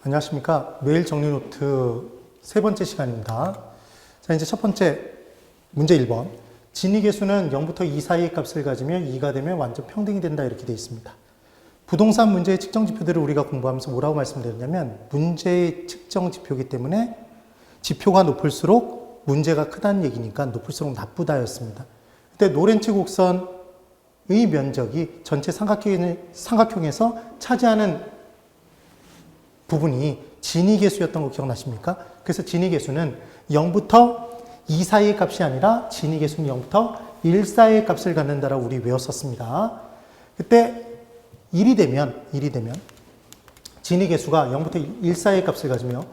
안녕하십니까. 매일 정리 노트 세 번째 시간입니다. 자, 이제 첫 번째 문제 1번. 진위계수는 0부터 2 사이의 값을 가지며 2가 되면 완전 평등이 된다 이렇게 되어 있습니다. 부동산 문제의 측정 지표들을 우리가 공부하면서 뭐라고 말씀드렸냐면 문제의 측정 지표이기 때문에 지표가 높을수록 문제가 크다는 얘기니까 높을수록 나쁘다였습니다. 근데 로렌츠 곡선의 면적이 전체 삼각형에서 차지하는 부분이 진위계수였던 거 기억나십니까? 그래서 진위계수는 0부터 2 사이의 값이 아니라 진위계수는 0부터 1 사이의 값을 갖는다라고 우리 외웠었습니다. 그때 1이 되면 진위계수가 0부터 1 사이의 값을 가지며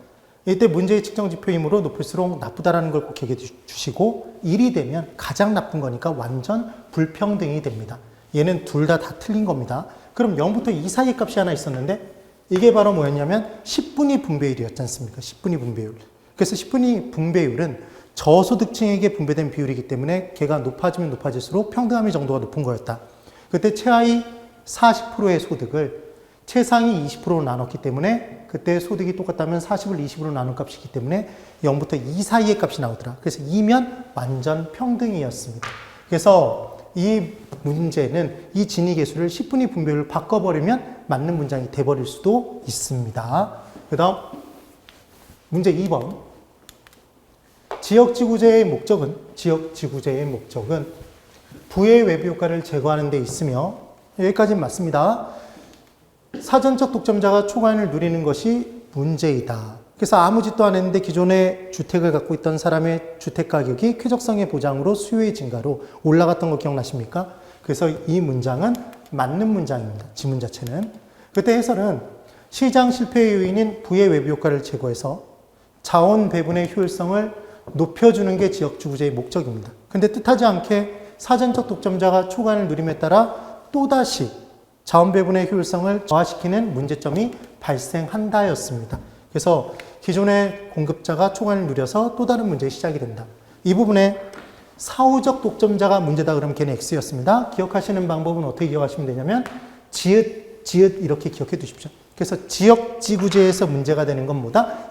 이때 문제의 측정 지표이므로 높을수록 나쁘다라는 걸 꼭 기억해 주시고 1이 되면 가장 나쁜 거니까 완전 불평등이 됩니다. 얘는 둘 다 틀린 겁니다. 그럼 0부터 2 사이의 값이 하나 있었는데 이게 바로 뭐였냐면 10분위 분배율이었지 않습니까? 10분위 분배율. 그래서 10분위 분배율은 저소득층에게 분배된 비율이기 때문에 걔가 높아지면 높아질수록 평등함의 정도가 높은 거였다. 그때 최하위 40%의 소득을 최상위 20%로 나눴기 때문에 그때 소득이 똑같다면 40을 20으로 나눈 값이기 때문에 0부터 2 사이의 값이 나오더라. 그래서 2면 완전 평등이었습니다. 그래서 이 문제는 이 진위계수를 10분위 분배율을 바꿔버리면 맞는 문장이 돼버릴 수도 있습니다. 그 다음 문제 2번. 지역지구제의 목적은 부의 외부 효과를 제거하는 데 있으며 여기까지는 맞습니다. 사전적 독점자가 초과인을 누리는 것이 문제이다. 그래서 아무 짓도 안 했는데 기존에 주택을 갖고 있던 사람의 주택 가격이 쾌적성의 보장으로 수요의 증가로 올라갔던 거 기억나십니까? 그래서 이 문장은 맞는 문장입니다. 지문 자체는. 그때 해설은 시장 실패의 요인인 부의 외부 효과를 제거해서 자원 배분의 효율성을 높여주는 게 지역지구제의 목적입니다. 근데 뜻하지 않게 사전적 독점자가 초과인을 누림에 따라 또다시 자원 배분의 효율성을 저하시키는 문제점이 발생한다였습니다. 그래서 기존의 공급자가 초과인을 누려서 또 다른 문제의 시작이 된다. 이 부분에 사후적 독점자가 문제다 그러면 걔는 X였습니다. 기억하시는 방법은 어떻게 기억하시면 되냐면 지읒 이렇게 기억해 두십시오. 그래서 지역지구제에서 문제가 되는 건 뭐다?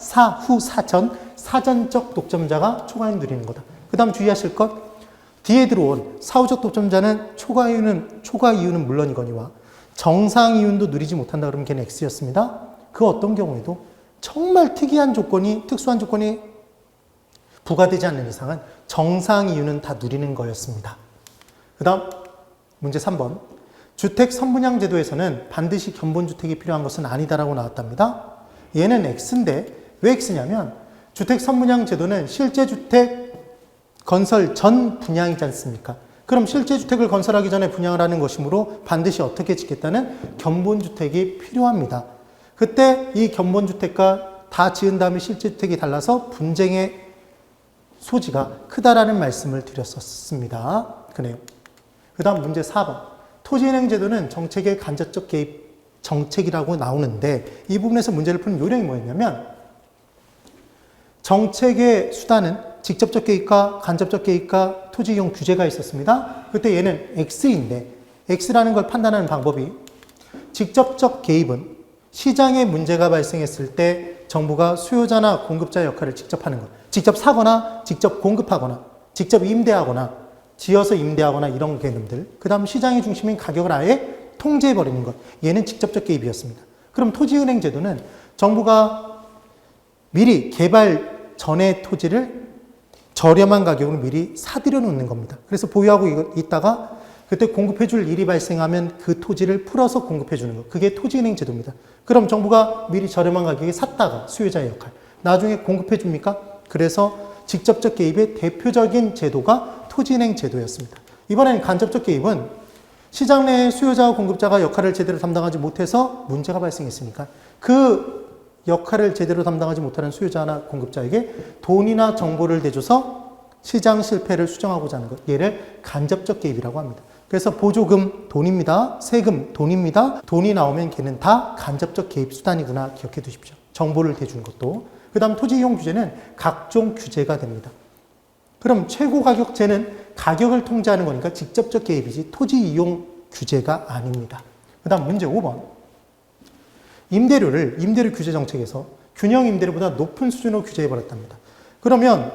사전적 독점자가 초과인을 누리는 거다. 그 다음 주의하실 것, 뒤에 들어온 사후적 독점자는 초과 이윤은 물론이거니와 정상 이윤도 누리지 못한다 그러면 걔는 X였습니다. 그 어떤 경우에도 정말 특수한 조건이 부과되지 않는 이상은 정상 이윤은 다 누리는 거였습니다. 그 다음 문제 3번. 주택 선분양 제도에서는 반드시 견본주택이 필요한 것은 아니다라고 나왔답니다. 얘는 X인데 왜 X냐면 주택 선분양 제도는 실제 주택 건설 전 분양이지 않습니까? 그럼 실제 주택을 건설하기 전에 분양을 하는 것이므로 반드시 어떻게 짓겠다는 견본주택이 필요합니다. 그때 이 견본주택과 다 지은 다음에 실제 주택이 달라서 분쟁의 소지가 크다라는 말씀을 드렸었습니다. 그네요. 그 다음 문제 4번. 토지은행 제도는 정책의 간접적 개입 정책이라고 나오는데 이 부분에서 문제를 푸는 요령이 뭐였냐면 정책의 수단은 직접적 개입과 간접적 개입과 토지 이용 규제가 있었습니다. 그때 얘는 X인데 X라는 걸 판단하는 방법이 직접적 개입은 시장에 문제가 발생했을 때 정부가 수요자나 공급자 역할을 직접 하는 것. 직접 사거나 직접 공급하거나 직접 임대하거나 지어서 임대하거나 이런 개념들. 그 다음 시장의 중심인 가격을 아예 통제해버리는 것. 얘는 직접적 개입이었습니다. 그럼 토지은행 제도는 정부가 미리 개발 전에 토지를 저렴한 가격으로 미리 사들여 놓는 겁니다. 그래서 보유하고 있다가 그때 공급해줄 일이 발생하면 그 토지를 풀어서 공급해주는 것. 그게 토지은행 제도입니다. 그럼 정부가 미리 저렴한 가격에 샀다가 수요자의 역할. 나중에 공급해줍니까? 그래서 직접적 개입의 대표적인 제도가 토지은행 제도였습니다. 이번엔 간접적 개입은 시장 내 수요자와 공급자가 역할을 제대로 담당하지 못해서 문제가 발생했으니까 그 역할을 제대로 담당하지 못하는 수요자나 공급자에게 돈이나 정보를 대줘서 시장 실패를 수정하고자 하는 것. 얘를 간접적 개입이라고 합니다. 그래서 보조금 돈입니다. 세금 돈입니다. 돈이 나오면 걔는 다 간접적 개입 수단이구나 기억해 두십시오. 정보를 대주는 것도. 그 다음 토지 이용 규제는 각종 규제가 됩니다. 그럼 최고 가격제는 가격을 통제하는 거니까 직접적 개입이지 토지 이용 규제가 아닙니다. 그 다음 문제 5번. 임대료 규제 정책에서 균형 임대료보다 높은 수준으로 규제해 버렸답니다. 그러면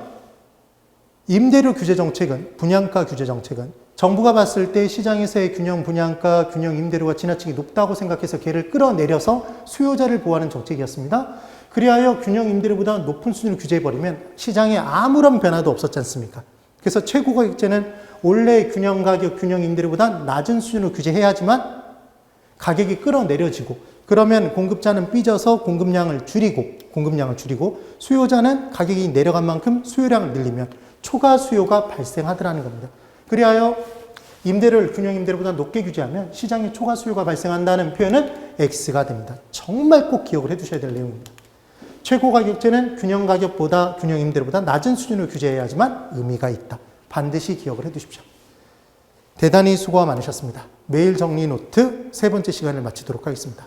임대료 규제 정책은, 분양가 규제 정책은 정부가 봤을 때 시장에서의 균형 분양가, 균형 임대료가 지나치게 높다고 생각해서 걔를 끌어내려서 수요자를 보호하는 정책이었습니다. 그리하여 균형 임대료보다 높은 수준으로 규제해버리면 시장에 아무런 변화도 없었지 않습니까? 그래서 최고가격제는 원래 균형 가격, 균형 임대료보다 낮은 수준으로 규제해야지만 가격이 끌어내려지고, 그러면 공급자는 삐져서 공급량을 줄이고 수요자는 가격이 내려간 만큼 수요량을 늘리면 초과 수요가 발생하더라는 겁니다. 그리하여 임대료를 균형 임대료보다 높게 규제하면 시장에 초과 수요가 발생한다는 표현은 X가 됩니다. 정말 꼭 기억을 해두셔야 될 내용입니다. 최고가격제는 균형 가격보다, 균형 임대료보다 낮은 수준으로 규제해야지만 의미가 있다. 반드시 기억을 해두십시오. 대단히 수고가 많으셨습니다. 매일 정리 노트 세 번째 시간을 마치도록 하겠습니다.